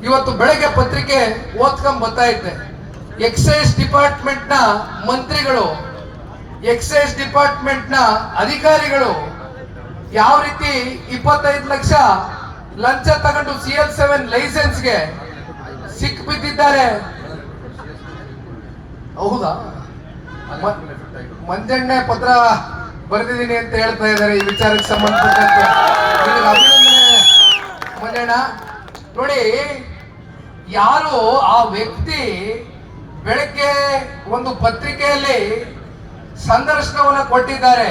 ಇವತ್ತು ಬೆಳಗ್ಗೆ ಪತ್ರಿಕೆ ಓದ್ಕೊಂಡ್ ಬರ್ತಾ ಇದ್ದೆ. ಎಕ್ಸೈಸ್ ಡಿಪಾರ್ಟ್ಮೆಂಟ್ ನ ಮಂತ್ರಿಗಳು, ಎಕ್ಸೈಸ್ ಡಿಪಾರ್ಟ್ಮೆಂಟ್ ನ ಅಧಿಕಾರಿಗಳು ಯಾವ ರೀತಿ 25 ಲಕ್ಷ ಲಂಚ ತಗೊಂಡು CL7 ಲೈಸೆನ್ಸ್ಗೆ ಸಿಕ್ ಬಿದ್ದಿದ್ದಾರೆ. ಹೌದಾ? ಮಂಜಣ್ಣೆ ಪತ್ರ ಬರೆದಿದ್ದೀನಿ ಅಂತ ಹೇಳ್ತಾ ಇದ್ದಾರೆ ಈ ವಿಚಾರಕ್ಕೆ ಸಂಬಂಧಪಟ್ಟಂತೆ. ಅಭಿನಂದನೆ ಮಂಜಣ್ಣ. ನೋಡಿ, ಯಾರು ಆ ವ್ಯಕ್ತಿ ಬೆಳಗ್ಗೆ ಒಂದು ಪತ್ರಿಕೆಯಲ್ಲಿ ಸಂದರ್ಶನವನ್ನ ಕೊಟ್ಟಿದ್ದಾರೆ,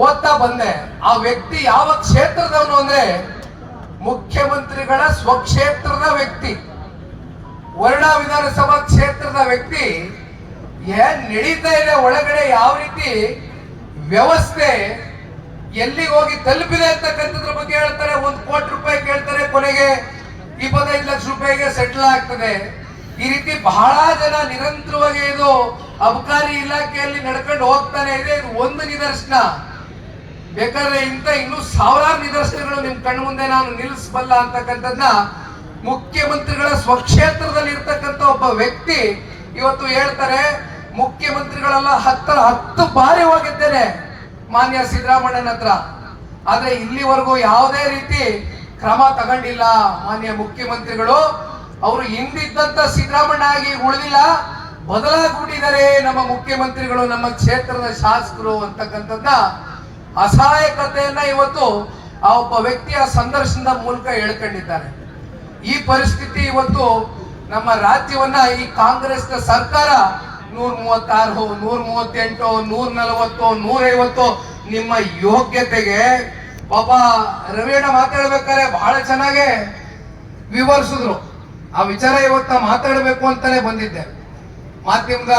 ಓದ್ತಾ ಬಂದೆ. ಆ ವ್ಯಕ್ತಿ ಯಾವ ಕ್ಷೇತ್ರದವನು ಅಂದ್ರೆ ಮುಖ್ಯಮಂತ್ರಿಗಳ ಸ್ವಕ್ಷೇತ್ರದ ವ್ಯಕ್ತಿ, ವರ್ಣ ವಿಧಾನಸಭಾ ಕ್ಷೇತ್ರದ ವ್ಯಕ್ತಿ. ಏನ್ ನಡೀತಾ ಇದೆ ಒಳಗಡೆ, ಯಾವ ರೀತಿ ವ್ಯವಸ್ಥೆ ಎಲ್ಲಿಗೆ ಹೋಗಿ ತಲುಪಿದೆ ಅಂತಕ್ಕಂಥದ್ರ ಬಗ್ಗೆ ಹೇಳ್ತಾರೆ. 1 ಕೋಟಿ ರೂಪಾಯಿ ಕೇಳ್ತಾರೆ, ಕೊನೆಗೆ 25 ಲಕ್ಷ ರೂಪಾಯಿಗೆ ಸೆಟ್ಲ್ ಆಗ್ತದೆ. ಈ ರೀತಿ ಬಹಳ ಜನ ನಿರಂತರವಾಗಿ ಇದು ಅಬಕಾರಿ ಇಲಾಖೆಯಲ್ಲಿ ನಡ್ಕೊಂಡು ಹೋಗ್ತಾನೆ ಇದೆ. ಇದು ಒಂದು ನಿದರ್ಶನ. ಬೇಕಾದ್ರೆ ಇನ್ನೂ ಸಾವಿರಾರು ನಿದರ್ಶನಗಳು ನಿಮ್ ಕಣ್ಣು ಮುಂದೆ ನಾನು ನಿಲ್ಲಿಸಬಲ್ಲ ಅಂತಕ್ಕಂಥದ್ನ ಮುಖ್ಯಮಂತ್ರಿಗಳ ಸ್ವಕ್ಷೇತ್ರದಲ್ಲಿ ಇರ್ತಕ್ಕಂಥ ಒಬ್ಬ ವ್ಯಕ್ತಿ ಇವತ್ತು ಹೇಳ್ತಾರೆ. ಮುಖ್ಯಮಂತ್ರಿಗಳೆಲ್ಲ 10 ಬಾರಿ ಹೋಗಿದ್ದೇನೆ ಮಾನ್ಯ ಸಿದ್ದರಾಮಣ್ಣನ ಹತ್ರ, ಆದ್ರೆ ಇಲ್ಲಿವರೆಗೂ ಯಾವುದೇ ರೀತಿ ಕ್ರಮ ತಗೊಂಡಿಲ್ಲ ಮಾನ್ಯ ಮುಖ್ಯಮಂತ್ರಿಗಳು. ಅವರು ಹಿಂದಿದ್ದಂತ ಸಿದ್ದರಾಮಣ್ಣ ಆಗಿ ಉಳಿದಿಲ್ಲ, ಬದಲಾಗ್ಬಿಟ್ಟಿದ್ದಾರೆ ನಮ್ಮ ಮುಖ್ಯಮಂತ್ರಿಗಳು, ನಮ್ಮ ಕ್ಷೇತ್ರದ ಶಾಸಕರು ಅಂತಕ್ಕಂಥದ್ನ ಅಸಹಾಯಕತೆಯನ್ನ ಇವತ್ತು ಆ ಒಬ್ಬ ವ್ಯಕ್ತಿಯ ಸಂದರ್ಶನದ ಮೂಲಕ ಹೇಳ್ಕೊಂಡಿದ್ದಾರೆ. ಈ ಪರಿಸ್ಥಿತಿ ಇವತ್ತು ನಮ್ಮ ರಾಜ್ಯವನ್ನ ಈ ಕಾಂಗ್ರೆಸ್ ಸರ್ಕಾರ 136, 138, 140, 150 ನಿಮ್ಮ ಯೋಗ್ಯತೆಗೆ ಪಾಪ ರವಿಯಣ್ಣ ಮಾತಾಡ್ಬೇಕಾದ್ರೆ ಬಹಳ ಚೆನ್ನಾಗೆ ವಿವರಿಸಿದ್ರು. ಆ ವಿಚಾರ ಇವತ್ತ ಮಾತಾಡಬೇಕು ಅಂತಾನೆ ಬಂದಿದ್ದೆ. ಮಾಧ್ಯಮದ